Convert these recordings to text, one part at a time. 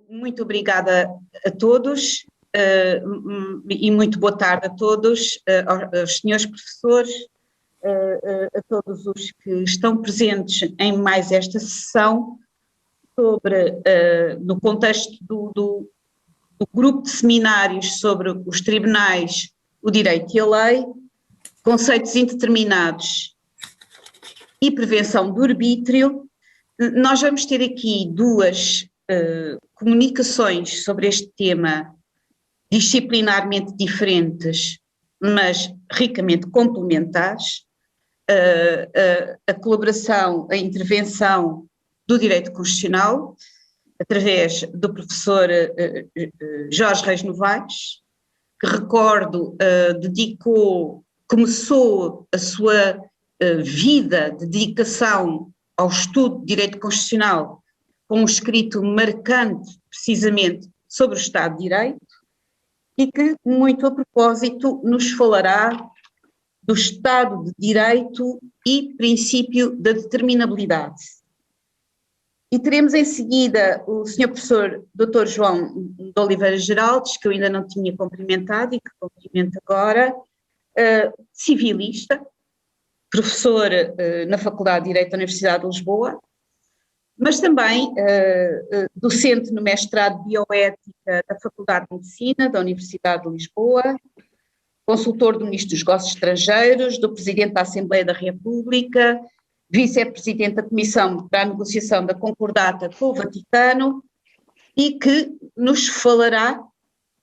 Muito obrigada a todos e muito boa tarde a todos, aos senhores professores, a todos os que estão presentes em mais esta sessão sobre, no contexto do grupo de seminários sobre os tribunais, o direito e a lei, conceitos indeterminados e prevenção do arbítrio. Nós vamos ter aqui duas comunicações sobre este tema disciplinarmente diferentes, mas ricamente complementares, a colaboração, a intervenção do direito constitucional, através do professor Jorge Reis Novaes, que recordo começou a sua vida de dedicação ao estudo de direito constitucional com um escrito marcante, precisamente, sobre o Estado de Direito, e que, muito a propósito, nos falará do Estado de Direito e princípio da determinabilidade. E teremos em seguida o Sr. Professor Dr. João de Oliveira Geraldes, que eu ainda não tinha cumprimentado e que cumprimento agora, civilista, professor na Faculdade de Direito da Universidade de Lisboa, mas também docente no mestrado de Bioética da Faculdade de Medicina da Universidade de Lisboa, consultor do Ministro dos Negócios Estrangeiros, do Presidente da Assembleia da República, vice-presidente da Comissão para a Negociação da Concordata com o Vaticano e que nos falará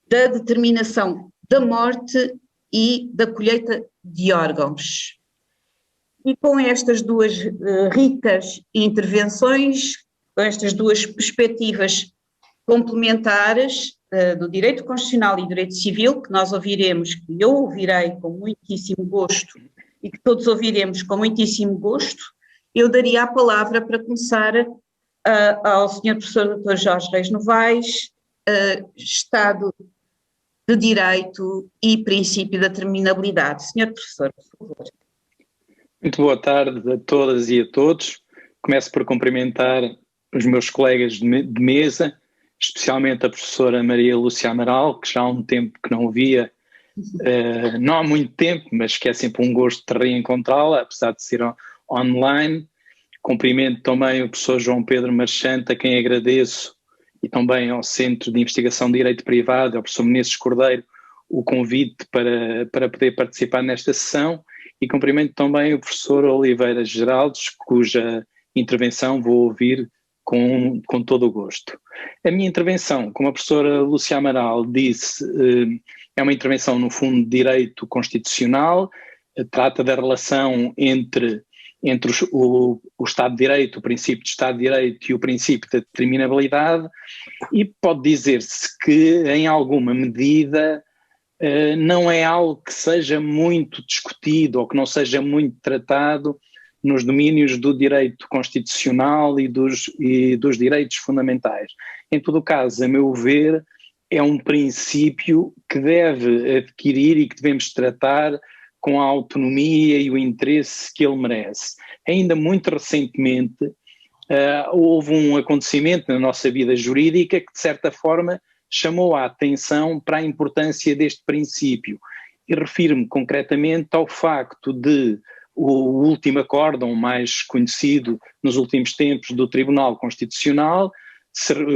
da determinação da morte e da colheita de órgãos. E com estas duas ricas intervenções, com estas duas perspectivas complementares do direito constitucional e direito civil, que nós ouviremos, que eu ouvirei com muitíssimo gosto e que todos ouviremos com muitíssimo gosto, eu daria a palavra para começar ao Sr. Professor Dr. Jorge Reis Novaes, Estado de Direito e princípio da determinabilidade. Sr. Professor, por favor. Muito boa tarde a todas e a todos. Começo por cumprimentar os meus colegas de mesa, especialmente a professora Maria Lúcia Amaral, que já há um tempo que não via, não há muito tempo, mas que é sempre um gosto de reencontrá-la, apesar de ser online. Cumprimento também o professor João Pedro Marchante, a quem agradeço, e também ao Centro de Investigação de Direito Privado, ao professor Menezes Cordeiro, o convite para poder participar nesta sessão. E cumprimento também o professor Oliveira Geraldes, cuja intervenção vou ouvir com todo o gosto. A minha intervenção, como a professora Lúcia Amaral disse, é uma intervenção no fundo de direito constitucional, trata da relação entre o Estado de Direito, o princípio de Estado de Direito e o princípio da determinabilidade, e pode dizer-se que, em alguma medida, não é algo que seja muito discutido ou que não seja muito tratado nos domínios do direito constitucional e dos direitos fundamentais. Em todo o caso, a meu ver, é um princípio que deve adquirir e que devemos tratar com a autonomia e o interesse que ele merece. Ainda muito recentemente houve um acontecimento na nossa vida jurídica que, de certa forma, chamou a atenção para a importância deste princípio, e refiro-me concretamente ao facto de o último acórdão mais conhecido nos últimos tempos do Tribunal Constitucional,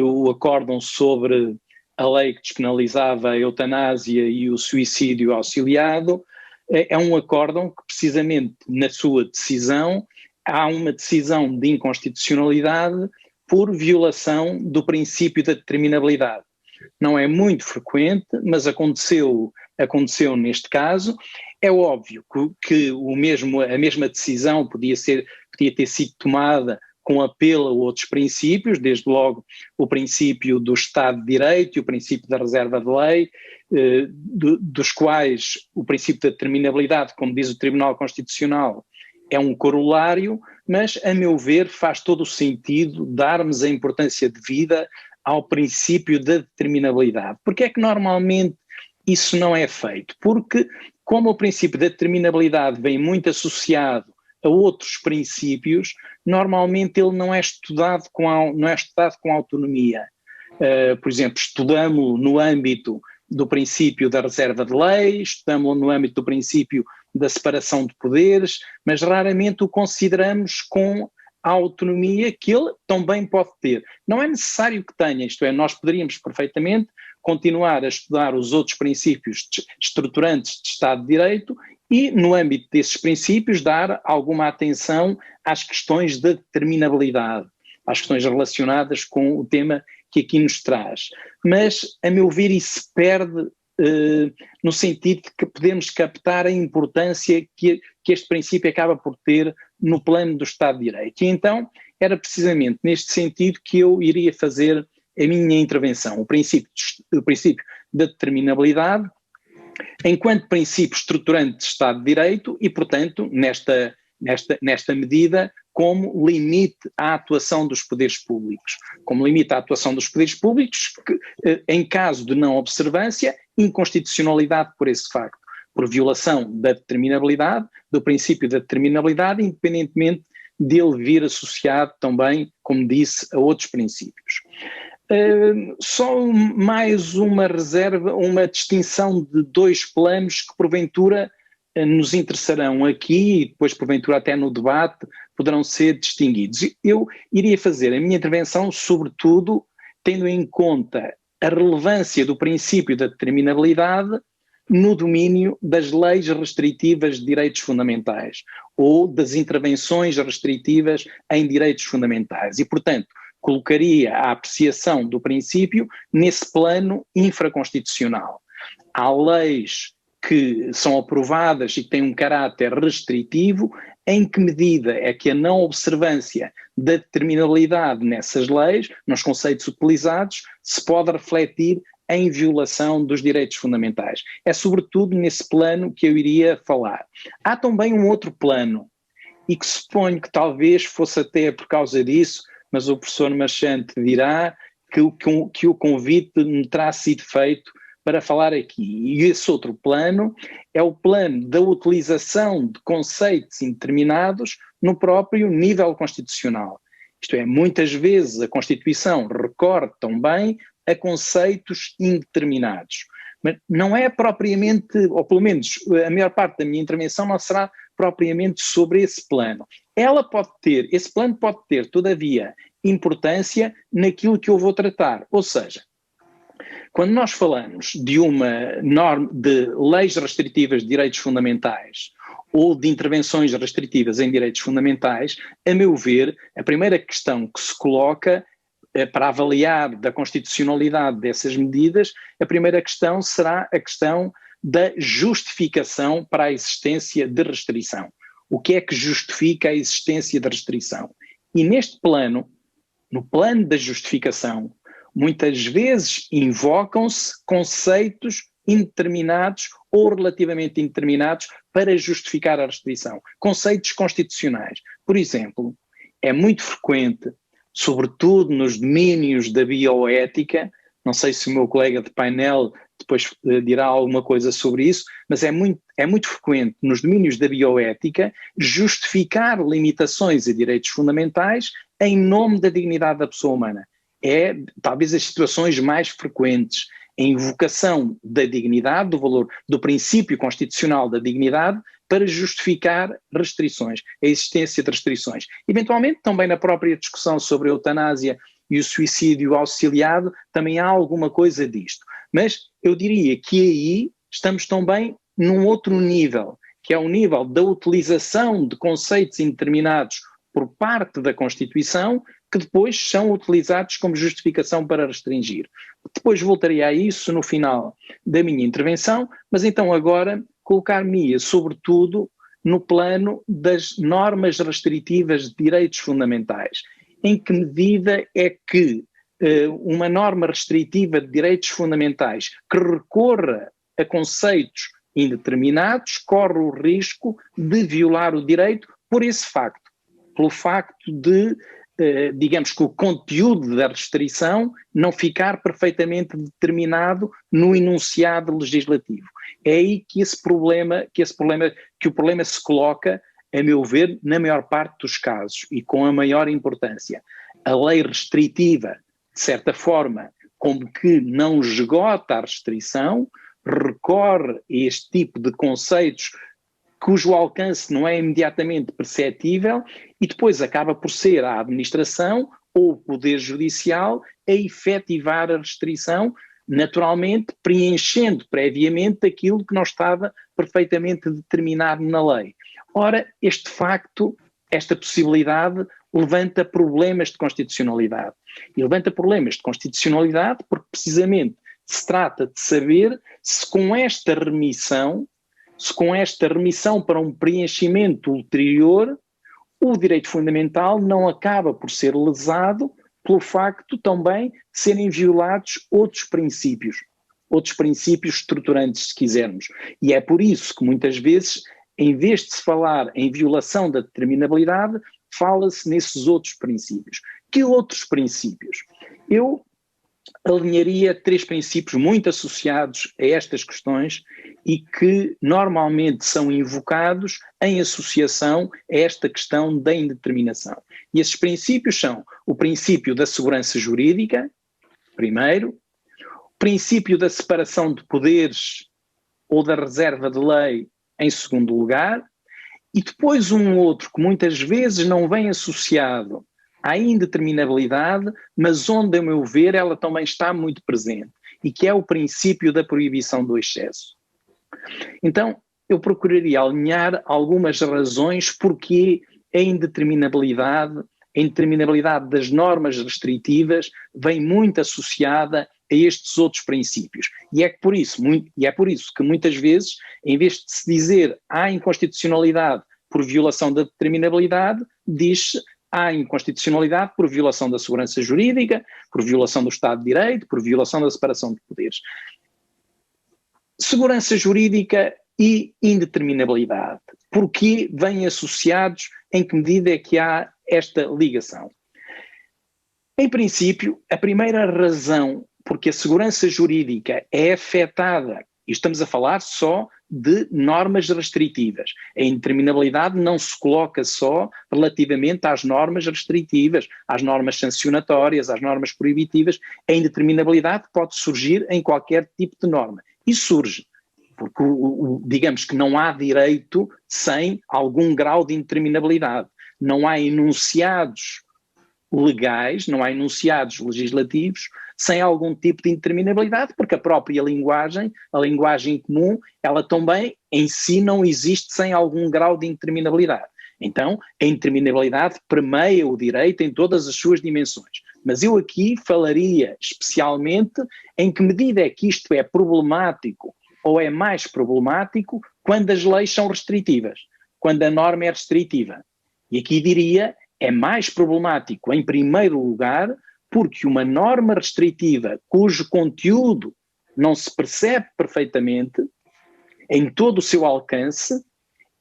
o acórdão sobre a lei que despenalizava a eutanásia e o suicídio auxiliado, é um acórdão que precisamente na sua decisão há uma decisão de inconstitucionalidade por violação do princípio da determinabilidade. Não é muito frequente, mas aconteceu neste caso. É óbvio que a mesma decisão podia ter sido tomada com apelo a outros princípios, desde logo o princípio do Estado de Direito e o princípio da reserva de lei, dos quais o princípio da determinabilidade, como diz o Tribunal Constitucional, é um corolário, mas, a meu ver, faz todo o sentido darmos a importância devida ao princípio da determinabilidade. Porque é que normalmente isso não é feito? Porque, como o princípio da determinabilidade vem muito associado a outros princípios, normalmente ele não é estudado com autonomia. por exemplo, estudamos no âmbito do princípio da reserva de leis, estudamos no âmbito do princípio da separação de poderes, mas raramente o consideramos com a autonomia que ele também pode ter. Não é necessário que tenha, isto é, nós poderíamos perfeitamente continuar a estudar os outros princípios estruturantes de Estado de Direito e, no âmbito desses princípios, dar alguma atenção às questões da determinabilidade, às questões relacionadas com o tema que aqui nos traz. Mas, a meu ver, isso se perde no sentido de que podemos captar a importância que este princípio acaba por ter no plano do Estado de Direito. E então, era precisamente neste sentido que eu iria fazer a minha intervenção. O princípio da determinabilidade enquanto princípio estruturante de Estado de Direito e, portanto, nesta medida, como limite à atuação dos poderes públicos. Como limite à atuação dos poderes públicos, que, em caso de não observância, inconstitucionalidade por esse facto, por violação da determinabilidade, do princípio da determinabilidade, independentemente dele vir associado também, como disse, a outros princípios. Só mais uma reserva, uma distinção de dois planos que porventura nos interessarão aqui e depois porventura até no debate poderão ser distinguidos. Eu iria fazer a minha intervenção sobretudo tendo em conta a relevância do princípio da determinabilidade no domínio das leis restritivas de direitos fundamentais ou das intervenções restritivas em direitos fundamentais e, portanto, colocaria a apreciação do princípio nesse plano infraconstitucional. Há leis que são aprovadas e que têm um caráter restritivo, em que medida é que a não observância da determinabilidade nessas leis, nos conceitos utilizados, se pode refletir em violação dos direitos fundamentais. É sobretudo nesse plano que eu iria falar. Há também um outro plano, e que suponho que talvez fosse até por causa disso, mas o professor Marchante dirá que o convite me terá sido feito para falar aqui. E esse outro plano é o plano da utilização de conceitos indeterminados no próprio nível constitucional. Isto é, muitas vezes a Constituição recorre também a conceitos indeterminados. Mas não é propriamente, ou pelo menos a maior parte da minha intervenção não será propriamente sobre esse plano. Esse plano pode ter, todavia, importância naquilo que eu vou tratar. Ou seja, quando nós falamos de uma norma de leis restritivas de direitos fundamentais ou de intervenções restritivas em direitos fundamentais, a meu ver, a primeira questão que se coloca para avaliar da constitucionalidade dessas medidas, a primeira questão será a questão da justificação para a existência de restrição. O que é que justifica a existência de restrição? E neste plano, no plano da justificação, muitas vezes invocam-se conceitos indeterminados ou relativamente indeterminados para justificar a restrição. Conceitos constitucionais. Por exemplo, é muito frequente, sobretudo nos domínios da bioética, não sei se o meu colega de painel depois dirá alguma coisa sobre isso, mas é muito frequente nos domínios da bioética justificar limitações a direitos fundamentais em nome da dignidade da pessoa humana. É talvez as situações mais frequentes, a invocação da dignidade, do valor, do princípio constitucional da dignidade para justificar restrições, a existência de restrições. Eventualmente também na própria discussão sobre a eutanásia e o suicídio auxiliado também há alguma coisa disto. Mas eu diria que aí estamos também num outro nível, que é o nível da utilização de conceitos indeterminados por parte da Constituição, que depois são utilizados como justificação para restringir. Depois voltarei a isso no final da minha intervenção, mas então agora colocar-me-ia sobretudo no plano das normas restritivas de direitos fundamentais. Em que medida é que uma norma restritiva de direitos fundamentais que recorra a conceitos indeterminados corre o risco de violar o direito por esse facto, pelo facto de, digamos que o conteúdo da restrição não ficar perfeitamente determinado no enunciado legislativo. É aí que o problema se coloca, a meu ver, na maior parte dos casos e com a maior importância. A lei restritiva, de certa forma, como que não esgota a restrição, recorre a este tipo de conceitos cujo alcance não é imediatamente perceptível e depois acaba por ser a administração ou o Poder Judicial a efetivar a restrição, naturalmente preenchendo previamente aquilo que não estava perfeitamente determinado na lei. Ora, este facto, esta possibilidade levanta problemas de constitucionalidade. E levanta problemas de constitucionalidade porque precisamente se trata de saber se com esta remissão para um preenchimento ulterior, o direito fundamental não acaba por ser lesado pelo facto também de serem violados outros princípios estruturantes, se quisermos. E é por isso que muitas vezes, em vez de se falar em violação da determinabilidade, fala-se nesses outros princípios. Que outros princípios? Eu alinharia 3 princípios muito associados a estas questões e que normalmente são invocados em associação a esta questão da indeterminação. E esses princípios são o princípio da segurança jurídica, primeiro, o princípio da separação de poderes ou da reserva de lei, em segundo lugar, e depois um outro que muitas vezes não vem associado à indeterminabilidade, mas onde, a meu ver, ela também está muito presente, e que é o princípio da proibição do excesso. Então, eu procuraria alinhar algumas razões porque a indeterminabilidade das normas restritivas vem muito associada a estes outros princípios. E é por isso que muitas vezes, em vez de se dizer há inconstitucionalidade por violação da determinabilidade, diz-se há inconstitucionalidade por violação da segurança jurídica, por violação do Estado de Direito, por violação da separação de poderes. Segurança jurídica e indeterminabilidade. Porquê vêm associados? Em que medida é que há esta ligação? Em princípio, a primeira razão porque a segurança jurídica é afetada, e estamos a falar só de normas restritivas. A indeterminabilidade não se coloca só relativamente às normas restritivas, às normas sancionatórias, às normas proibitivas. A indeterminabilidade pode surgir em qualquer tipo de norma. E surge, porque digamos que não há direito sem algum grau de indeterminabilidade. Não há enunciados legais, não há enunciados legislativos sem algum tipo de indeterminabilidade, porque a própria linguagem, a linguagem comum, ela também em si não existe sem algum grau de indeterminabilidade. Então, a indeterminabilidade permeia o direito em todas as suas dimensões. Mas eu aqui falaria especialmente em que medida é que isto é problemático ou é mais problemático quando as leis são restritivas, quando a norma é restritiva. E aqui diria, é mais problemático em primeiro lugar porque uma norma restritiva cujo conteúdo não se percebe perfeitamente em todo o seu alcance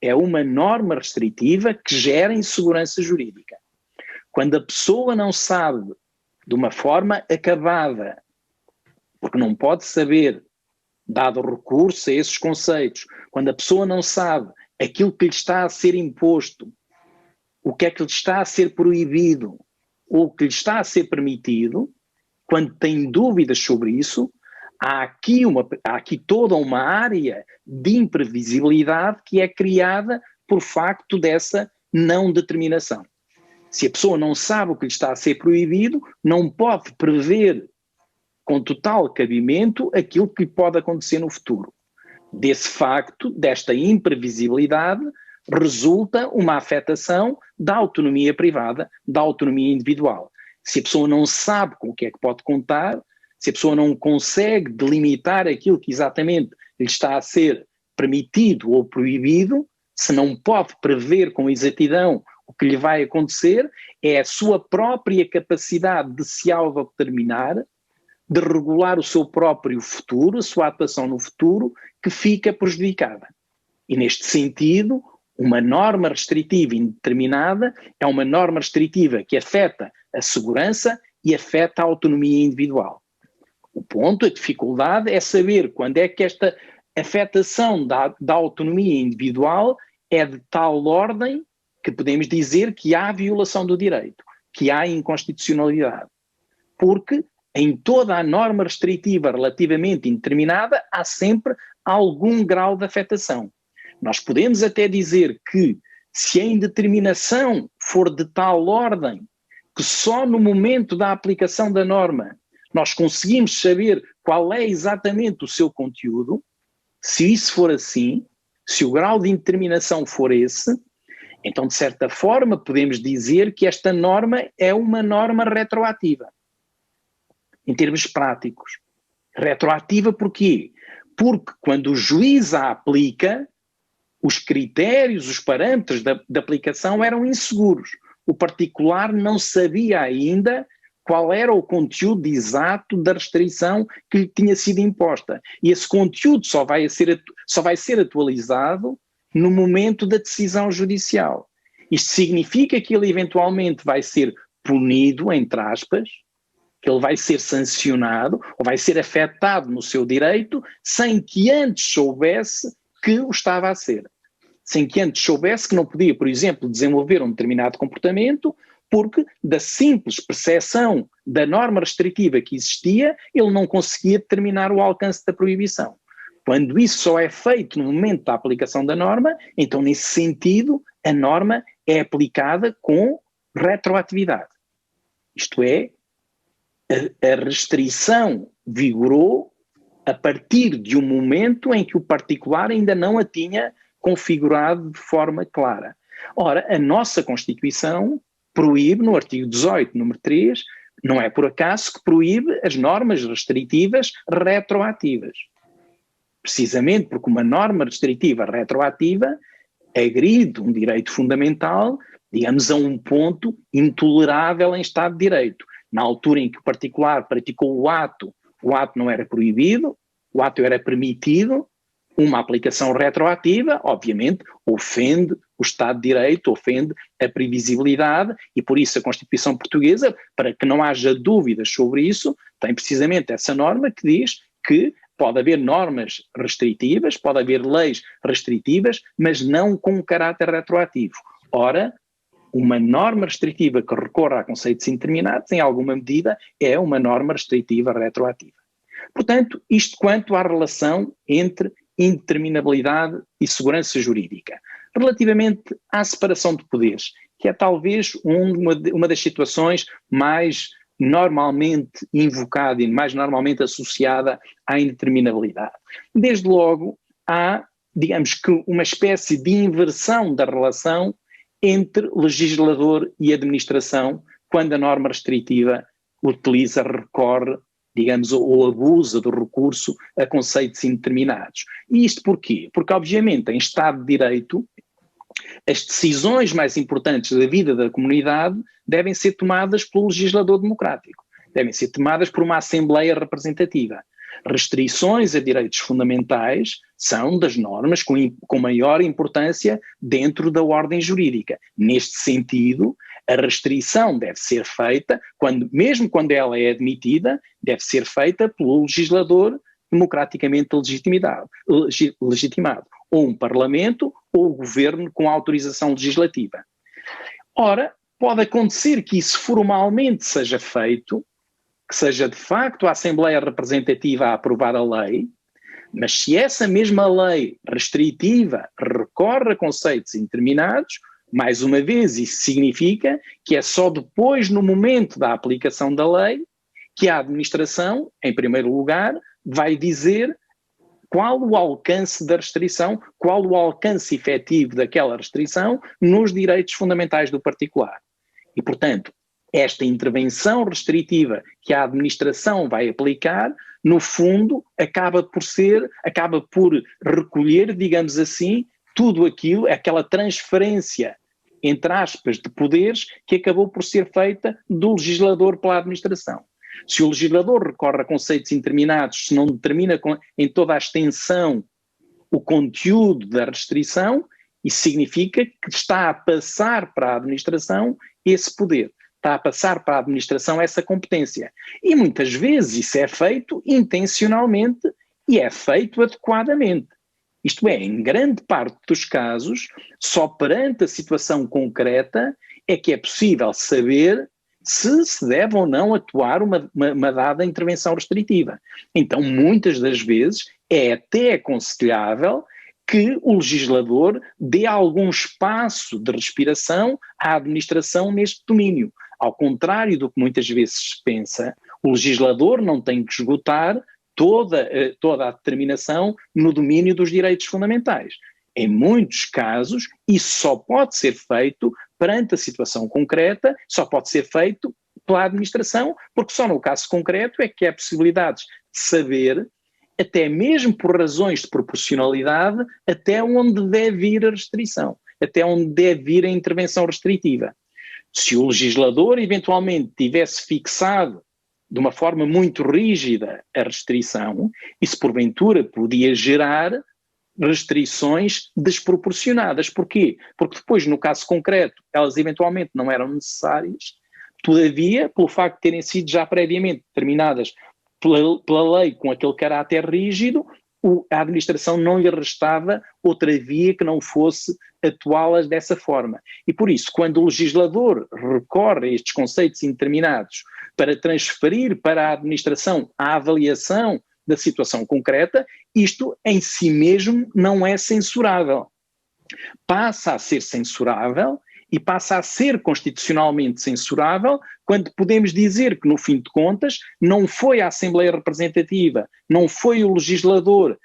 é uma norma restritiva que gera insegurança jurídica. Quando a pessoa não sabe de uma forma acabada, porque não pode saber, dado o recurso a esses conceitos, quando a pessoa não sabe aquilo que lhe está a ser imposto, o que é que lhe está a ser proibido, ou o que lhe está a ser permitido, quando tem dúvidas sobre isso, há aqui toda uma área de imprevisibilidade que é criada por facto dessa não determinação. Se a pessoa não sabe o que lhe está a ser proibido, não pode prever com total cabimento aquilo que lhe pode acontecer no futuro. Desse facto, desta imprevisibilidade, resulta uma afetação da autonomia privada, da autonomia individual. Se a pessoa não sabe com o que é que pode contar, se a pessoa não consegue delimitar aquilo que exatamente lhe está a ser permitido ou proibido, se não pode prever com exatidão o que lhe vai acontecer, é a sua própria capacidade de se autodeterminar, de regular o seu próprio futuro, a sua atuação no futuro, que fica prejudicada. E neste sentido, uma norma restritiva indeterminada é uma norma restritiva que afeta a segurança e afeta a autonomia individual. O ponto, a dificuldade é saber quando é que esta afetação da autonomia individual é de tal ordem que podemos dizer que há violação do direito, que há inconstitucionalidade. Porque em toda a norma restritiva relativamente indeterminada, há sempre algum grau de afetação. Nós podemos até dizer que, se a indeterminação for de tal ordem que só no momento da aplicação da norma nós conseguimos saber qual é exatamente o seu conteúdo, se isso for assim, se o grau de indeterminação for esse, então, de certa forma, podemos dizer que esta norma é uma norma retroativa. Em termos práticos. Retroativa porquê? Porque quando o juiz a aplica, os critérios, os parâmetros da aplicação eram inseguros. O particular não sabia ainda qual era o conteúdo exato da restrição que lhe tinha sido imposta. E esse conteúdo só vai ser atualizado no momento da decisão judicial. Isto significa que ele eventualmente vai ser punido, entre aspas, que ele vai ser sancionado ou vai ser afetado no seu direito sem que antes soubesse que o estava a ser. Sem que antes soubesse que não podia, por exemplo, desenvolver um determinado comportamento porque da simples percepção da norma restritiva que existia, ele não conseguia determinar o alcance da proibição. Quando isso só é feito no momento da aplicação da norma, então nesse sentido a norma é aplicada com retroatividade. Isto é, a restrição vigorou a partir de um momento em que o particular ainda não a tinha configurado de forma clara. Ora, a nossa Constituição proíbe, no artigo 18, número 3, não é por acaso que proíbe as normas restritivas retroativas. Precisamente porque uma norma restritiva retroativa agride um direito fundamental, digamos, a um ponto intolerável em Estado de Direito. Na altura em que o particular praticou o ato não era proibido, o ato era permitido, uma aplicação retroativa, obviamente, ofende o Estado de Direito, ofende a previsibilidade e por isso a Constituição Portuguesa, para que não haja dúvidas sobre isso, tem precisamente essa norma que diz que pode haver normas restritivas, pode haver leis restritivas, mas não com caráter retroativo. Ora, uma norma restritiva que recorra a conceitos indeterminados, em alguma medida, é uma norma restritiva retroativa. Portanto, isto quanto à relação entre indeterminabilidade e segurança jurídica. Relativamente à separação de poderes, que é talvez uma das situações mais normalmente invocada e mais normalmente associada à indeterminabilidade. Desde logo, há, digamos que, uma espécie de inversão da relação entre legislador e administração quando a norma restritiva recorre, digamos, ou abusa do recurso a conceitos indeterminados. E isto porquê? Porque, obviamente, em Estado de Direito, as decisões mais importantes da vida da comunidade devem ser tomadas pelo legislador democrático, devem ser tomadas por uma Assembleia representativa. Restrições a direitos fundamentais são das normas com maior importância dentro da ordem jurídica. Neste sentido, a restrição deve ser feita, mesmo quando ela é admitida, deve ser feita pelo legislador democraticamente legitimado, ou um parlamento ou o governo com autorização legislativa. Ora, pode acontecer que isso formalmente seja feito, que seja de facto a Assembleia Representativa a aprovar a lei, mas se essa mesma lei restritiva recorre a conceitos indeterminados, mais uma vez isso significa que é só depois, no momento da aplicação da lei, que a administração, em primeiro lugar, vai dizer qual o alcance da restrição, qual o alcance efetivo daquela restrição nos direitos fundamentais do particular. E, portanto, esta intervenção restritiva que a administração vai aplicar, no fundo, acaba por recolher, digamos assim, tudo aquilo, aquela transferência, entre aspas, de poderes que acabou por ser feita do legislador pela administração. Se o legislador recorre a conceitos indeterminados, se não determina em toda a extensão o conteúdo da restrição, isso significa que está a passar para a administração esse poder, está a passar para a administração essa competência. E muitas vezes isso é feito intencionalmente e é feito adequadamente. Isto é, em grande parte dos casos, só perante a situação concreta é que é possível saber se deve ou não atuar uma dada intervenção restritiva. Então, muitas das vezes, é até aconselhável que o legislador dê algum espaço de respiração à administração neste domínio. Ao contrário do que muitas vezes se pensa, o legislador não tem que esgotar toda a determinação no domínio dos direitos fundamentais. Em muitos casos, isso só pode ser feito perante a situação concreta, só pode ser feito pela administração, porque só no caso concreto é que há possibilidades de saber, até mesmo por razões de proporcionalidade, até onde deve ir a restrição, até onde deve ir a intervenção restritiva. Se o legislador eventualmente tivesse fixado de uma forma muito rígida a restrição, isso porventura podia gerar restrições desproporcionadas. Porquê? Porque depois, no caso concreto, elas eventualmente não eram necessárias, todavia, pelo facto de terem sido já previamente determinadas pela lei com aquele caráter rígido, a administração não lhe restava outra via que não fosse atuá-las dessa forma. E por isso, quando o legislador recorre a estes conceitos indeterminados para transferir para a administração a avaliação da situação concreta, isto em si mesmo não é censurável. Passa a ser censurável e passa a ser constitucionalmente censurável quando podemos dizer que, no fim de contas, não foi a Assembleia Representativa, não foi o legislador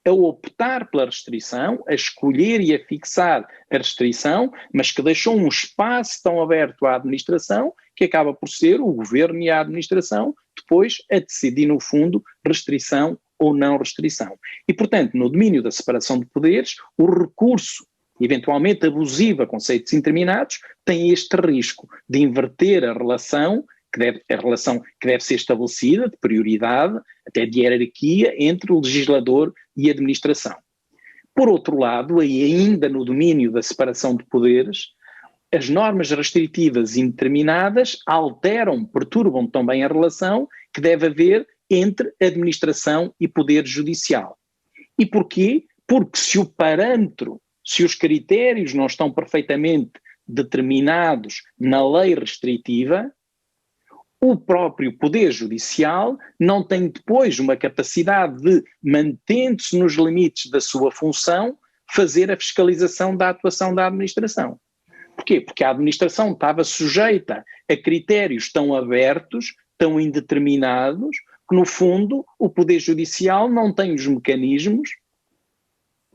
a optar pela restrição, a escolher e a fixar a restrição, mas que deixou um espaço tão aberto à administração que acaba por ser o governo e a administração depois a decidir, no fundo, restrição ou não restrição. E, portanto, no domínio da separação de poderes, o recurso eventualmente abusivo a conceitos indeterminados tem este risco de inverter a relação que deve ser estabelecida, de prioridade, até de hierarquia, entre o legislador e a administração. Por outro lado, aí ainda no domínio da separação de poderes, as normas restritivas indeterminadas alteram, perturbam também a relação que deve haver entre administração e poder judicial. E porquê? Porque se os critérios não estão perfeitamente determinados na lei restritiva, o próprio Poder Judicial não tem depois uma capacidade de, mantendo-se nos limites da sua função, fazer a fiscalização da atuação da administração. Porquê? Porque a administração estava sujeita a critérios tão abertos, tão indeterminados, que no fundo o Poder Judicial não tem os mecanismos,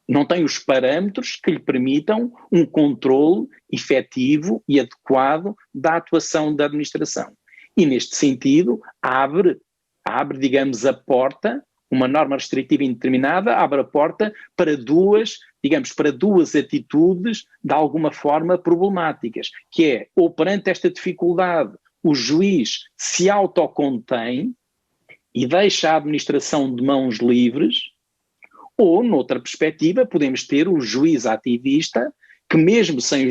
não tem os parâmetros que lhe permitam um controle efetivo e adequado da atuação da administração. E neste sentido abre, digamos, a porta, uma norma restritiva indeterminada abre a porta para duas atitudes de alguma forma problemáticas, que é, ou perante esta dificuldade o juiz se autocontém e deixa a administração de mãos livres, ou, noutra perspectiva, podemos ter o juiz ativista que, mesmo sem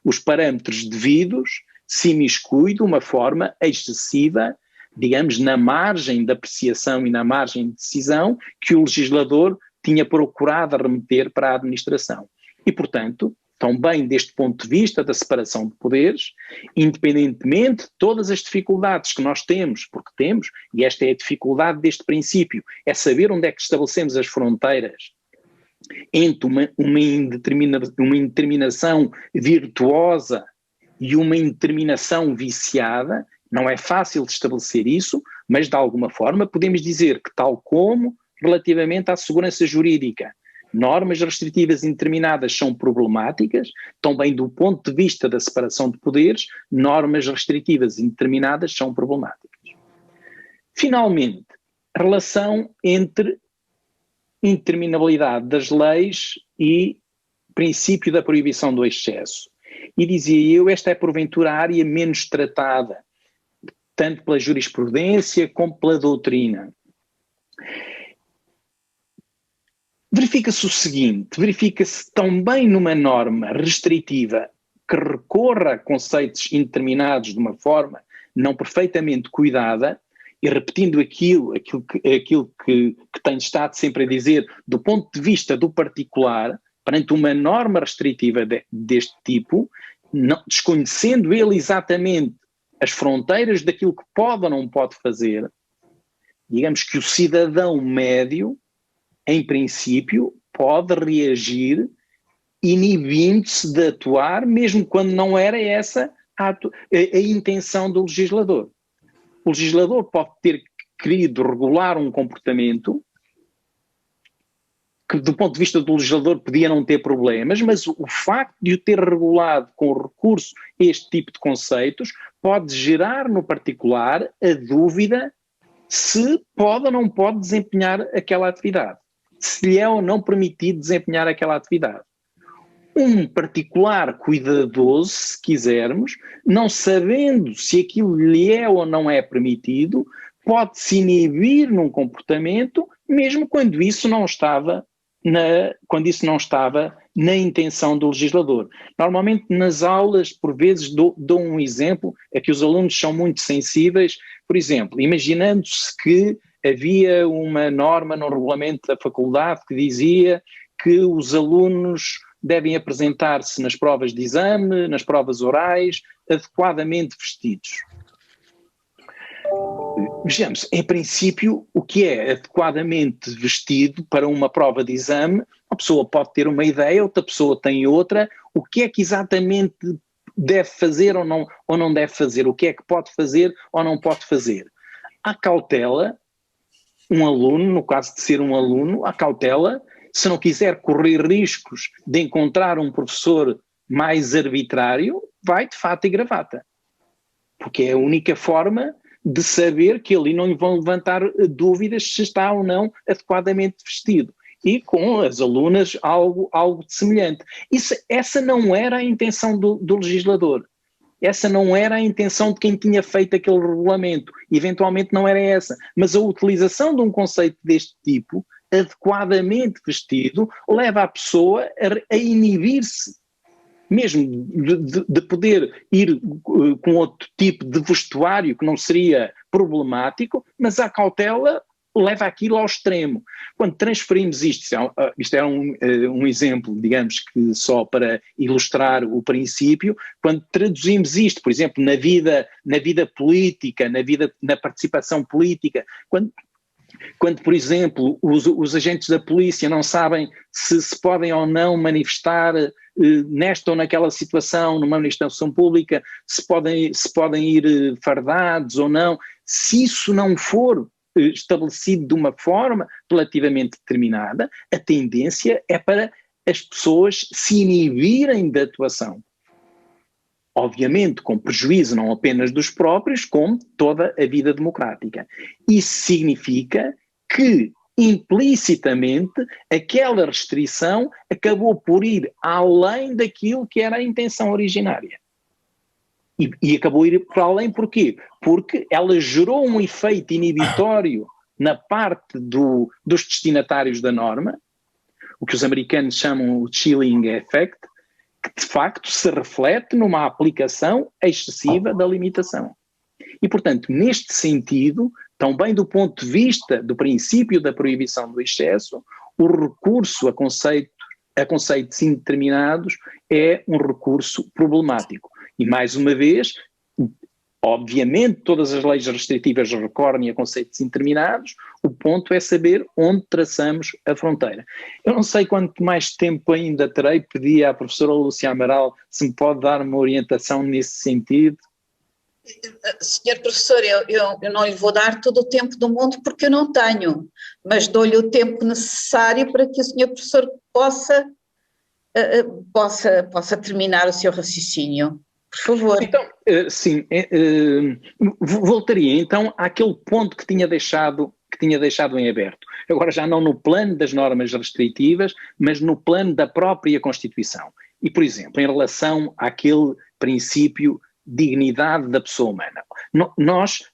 os parâmetros devidos, se imiscui de uma forma excessiva, digamos, na margem de apreciação e na margem de decisão que o legislador tinha procurado remeter para a administração. E, portanto, também deste ponto de vista da separação de poderes, independentemente de todas as dificuldades que nós temos, porque temos, e esta é a dificuldade deste princípio, é saber onde é que estabelecemos as fronteiras entre uma indeterminação virtuosa e uma indeterminação viciada. Não é fácil de estabelecer isso, mas de alguma forma podemos dizer que, tal como relativamente à segurança jurídica, normas restritivas indeterminadas são problemáticas, também do ponto de vista da separação de poderes, normas restritivas indeterminadas são problemáticas. Finalmente, a relação entre indeterminabilidade das leis e princípio da proibição do excesso. E dizia eu, esta é porventura a área menos tratada, tanto pela jurisprudência como pela doutrina. Verifica-se o seguinte, verifica-se também numa norma restritiva que recorra a conceitos indeterminados de uma forma não perfeitamente cuidada, e repetindo aquilo que tenho estado sempre a dizer, do ponto de vista do particular, perante uma norma restritiva deste tipo, desconhecendo ele exatamente as fronteiras daquilo que pode ou não pode fazer, digamos que o cidadão médio, em princípio, pode reagir inibindo-se de atuar, mesmo quando não era essa a intenção do legislador. O legislador pode ter querido regular um comportamento que, do ponto de vista do legislador, podia não ter problemas, mas o facto de o ter regulado com recurso a este tipo de conceitos pode gerar, no particular, a dúvida se pode ou não pode desempenhar aquela atividade, se lhe é ou não permitido desempenhar aquela atividade. Um particular cuidadoso, se quisermos, não sabendo se aquilo lhe é ou não é permitido, pode se inibir num comportamento, mesmo quando isso não estava na intenção do legislador. Normalmente nas aulas, por vezes, dou um exemplo, é que os alunos são muito sensíveis. Por exemplo, imaginando-se que havia uma norma no regulamento da faculdade que dizia que os alunos devem apresentar-se nas provas de exame, nas provas orais, adequadamente vestidos. Vejamos, em princípio, o que é adequadamente vestido para uma prova de exame, uma pessoa pode ter uma ideia, outra pessoa tem outra, o que é que exatamente deve fazer ou não deve fazer, o que é que pode fazer ou não pode fazer. Há cautela, um aluno, no caso de ser um aluno, há cautela, se não quiser correr riscos de encontrar um professor mais arbitrário, vai de fato e gravata, porque é a única forma de saber que ali não lhe vão levantar dúvidas se está ou não adequadamente vestido. E com as alunas algo de semelhante. Essa não era a intenção do legislador. Essa não era a intenção de quem tinha feito aquele regulamento. Eventualmente não era essa. Mas a utilização de um conceito deste tipo, adequadamente vestido, leva a pessoa a inibir-se mesmo de poder ir com outro tipo de vestuário que não seria problemático, mas a cautela leva aquilo ao extremo. Quando transferimos isto é um exemplo, digamos que só para ilustrar o princípio, quando traduzimos isto, por exemplo, na vida política, na participação política, quando, por exemplo, os agentes da polícia não sabem se podem ou não manifestar nesta ou naquela situação, numa manifestação pública, se podem ir fardados ou não, se isso não for estabelecido de uma forma relativamente determinada, a tendência é para as pessoas se inibirem da atuação. Obviamente com prejuízo não apenas dos próprios, como toda a vida democrática. Isso significa que, implicitamente, aquela restrição acabou por ir além daquilo que era a intenção originária. E acabou a ir para além porquê? Porque ela gerou um efeito inibitório na parte dos destinatários da norma, o que os americanos chamam o chilling effect, que de facto se reflete numa aplicação excessiva da limitação. E, portanto, neste sentido, também do ponto de vista do princípio da proibição do excesso, o recurso a conceitos indeterminados é um recurso problemático. E, mais uma vez, obviamente todas as leis restritivas recorrem a conceitos indeterminados, o ponto é saber onde traçamos a fronteira. Eu não sei quanto mais tempo ainda terei, pedi à professora Lúcia Amaral se me pode dar uma orientação nesse sentido. Senhor professor, eu não lhe vou dar todo o tempo do mundo porque eu não tenho, mas dou-lhe o tempo necessário para que o senhor professor possa terminar o seu raciocínio. Por favor. Então, sim, voltaria então àquele ponto que tinha deixado em aberto. Agora já não no plano das normas restritivas, mas no plano da própria Constituição. E, por exemplo, em relação àquele princípio dignidade da pessoa humana. Nós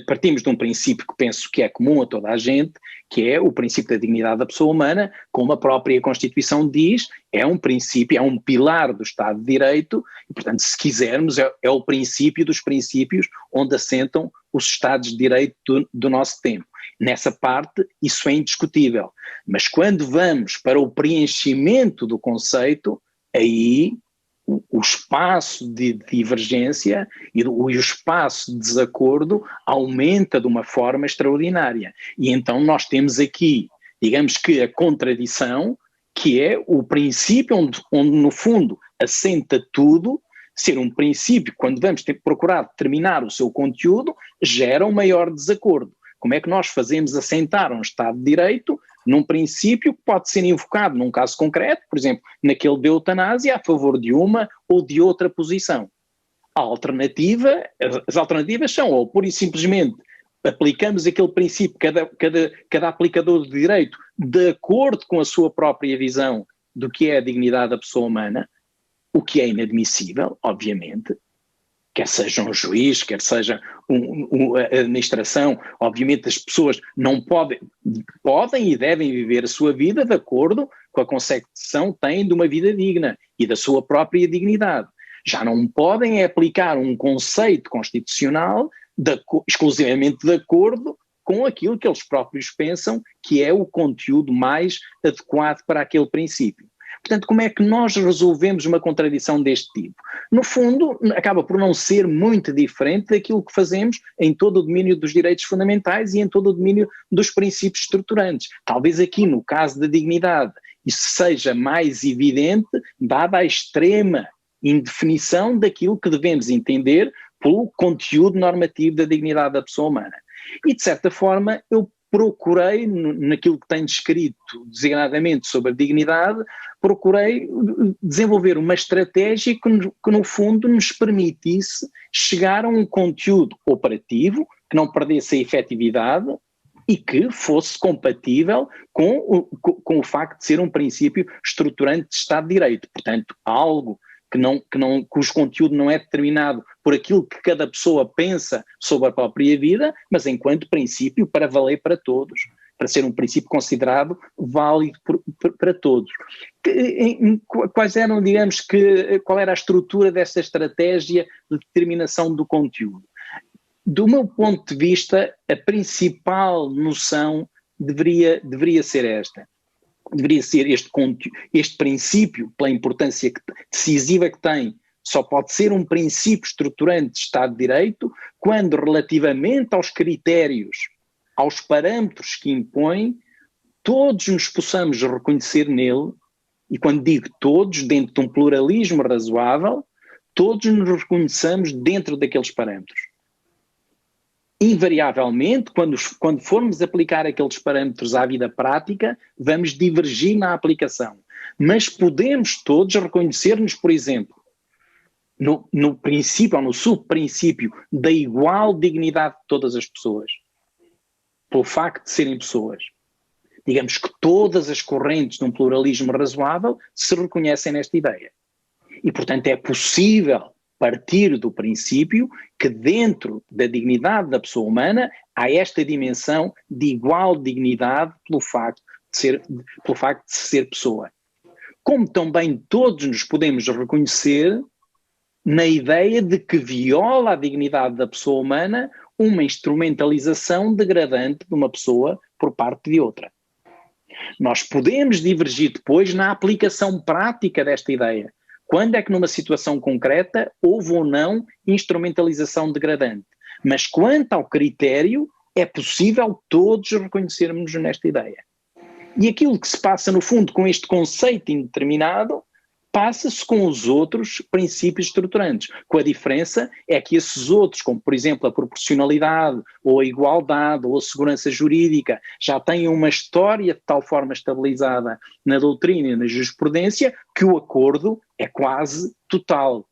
partimos de um princípio que penso que é comum a toda a gente, que é o princípio da dignidade da pessoa humana, como a própria Constituição diz, é um princípio, é um pilar do Estado de Direito, e portanto, se quisermos, é o princípio dos princípios onde assentam os Estados de Direito do nosso tempo. Nessa parte, isso é indiscutível. Mas quando vamos para o preenchimento do conceito, aí o espaço de divergência e o espaço de desacordo aumenta de uma forma extraordinária. E então nós temos aqui, digamos que a contradição, que é o princípio onde no fundo assenta tudo, ser um princípio, quando vamos procurar determinar o seu conteúdo, gera um maior desacordo. Como é que nós fazemos assentar um Estado de Direito num princípio que pode ser invocado num caso concreto, por exemplo, naquele de eutanásia, a favor de uma ou de outra posição? As alternativas são, ou pura e simplesmente aplicamos aquele princípio, cada aplicador de direito, de acordo com a sua própria visão do que é a dignidade da pessoa humana, o que é inadmissível, obviamente, quer seja um juiz, quer seja a administração, obviamente as pessoas não podem e devem viver a sua vida de acordo com a concepção que têm de uma vida digna e da sua própria dignidade. Já não podem aplicar um conceito constitucional exclusivamente de acordo com aquilo que eles próprios pensam que é o conteúdo mais adequado para aquele princípio. Portanto, como é que nós resolvemos uma contradição deste tipo? No fundo, acaba por não ser muito diferente daquilo que fazemos em todo o domínio dos direitos fundamentais e em todo o domínio dos princípios estruturantes. Talvez aqui, no caso da dignidade, isso seja mais evidente, dada a extrema indefinição daquilo que devemos entender pelo conteúdo normativo da dignidade da pessoa humana. E, de certa forma, eu procurei, naquilo que tenho escrito designadamente sobre a dignidade, procurei desenvolver uma estratégia que no fundo nos permitisse chegar a um conteúdo operativo, que não perdesse a efetividade e que fosse compatível com o facto de ser um princípio estruturante de Estado de Direito. Portanto, algo cujo conteúdo não é determinado por aquilo que cada pessoa pensa sobre a própria vida, mas enquanto princípio para valer para todos, para ser um princípio considerado válido para todos. Qual era a estrutura dessa estratégia de determinação do conteúdo? Do meu ponto de vista, a principal noção deveria ser esta. Deveria ser este princípio, pela importância decisiva que tem, só pode ser um princípio estruturante de Estado de Direito quando, relativamente aos critérios, aos parâmetros que impõe, todos nos possamos reconhecer nele, e quando digo todos, dentro de um pluralismo razoável, todos nos reconheçamos dentro daqueles parâmetros. Invariavelmente, quando formos aplicar aqueles parâmetros à vida prática, vamos divergir na aplicação. Mas podemos todos reconhecer-nos, por exemplo, no princípio ou no subprincípio da igual dignidade de todas as pessoas, pelo facto de serem pessoas. Digamos que todas as correntes de um pluralismo razoável se reconhecem nesta ideia. E, portanto, é possível partir do princípio que dentro da dignidade da pessoa humana há esta dimensão de igual dignidade pelo facto de ser pessoa. Como também todos nos podemos reconhecer na ideia de que viola a dignidade da pessoa humana uma instrumentalização degradante de uma pessoa por parte de outra. Nós podemos divergir depois na aplicação prática desta ideia. Quando é que numa situação concreta houve ou não instrumentalização degradante? Mas quanto ao critério, é possível todos reconhecermos nesta ideia. E aquilo que se passa no fundo com este conceito indeterminado, passa-se com os outros princípios estruturantes, com a diferença é que esses outros, como por exemplo a proporcionalidade, ou a igualdade, ou a segurança jurídica, já têm uma história de tal forma estabilizada na doutrina e na jurisprudência que o acordo é quase total.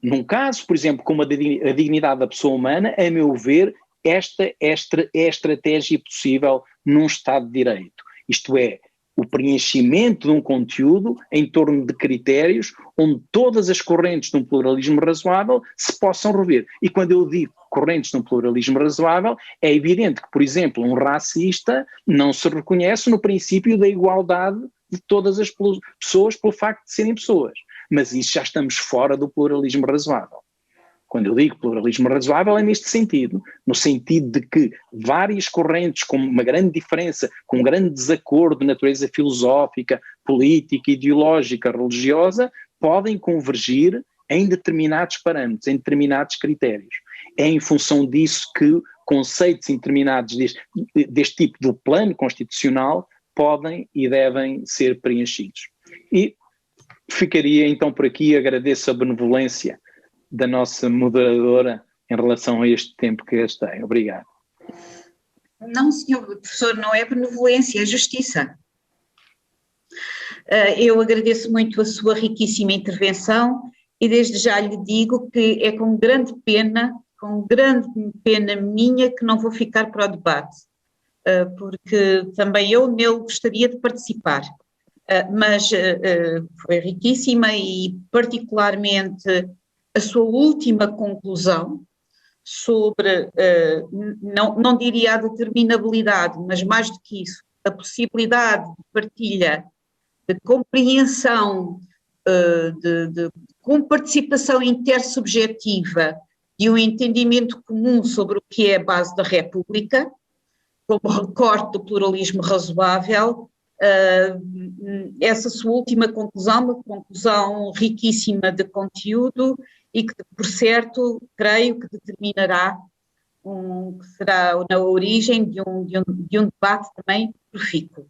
Num caso, por exemplo, como a dignidade da pessoa humana, a meu ver, esta é a estratégia possível num Estado de Direito. Isto é, o preenchimento de um conteúdo em torno de critérios onde todas as correntes de um pluralismo razoável se possam rever. E quando eu digo correntes de um pluralismo razoável, é evidente que, por exemplo, um racista não se reconhece no princípio da igualdade de todas as pessoas pelo facto de serem pessoas. Mas isso já estamos fora do pluralismo razoável. Quando eu digo pluralismo razoável é neste sentido, no sentido de que várias correntes com uma grande diferença, com um grande desacordo de natureza filosófica, política, ideológica, religiosa, podem convergir em determinados parâmetros, em determinados critérios. É em função disso que conceitos determinados deste tipo do plano constitucional podem e devem ser preenchidos. E ficaria então por aqui, agradeço a benevolência da nossa moderadora em relação a este tempo que gastei. Obrigado. Não, senhor professor, não é benevolência, é justiça. Eu agradeço muito a sua riquíssima intervenção e desde já lhe digo que é com grande pena minha que não vou ficar para o debate, porque também eu nele gostaria de participar, mas foi riquíssima e particularmente a sua última conclusão sobre, não diria a determinabilidade, mas mais do que isso, a possibilidade de partilha, de compreensão, com participação intersubjetiva e um entendimento comum sobre o que é a base da República, como recorte do pluralismo razoável, essa sua última conclusão, uma conclusão riquíssima de conteúdo e que, por certo, creio que determinará que será na origem de um debate também profícuo.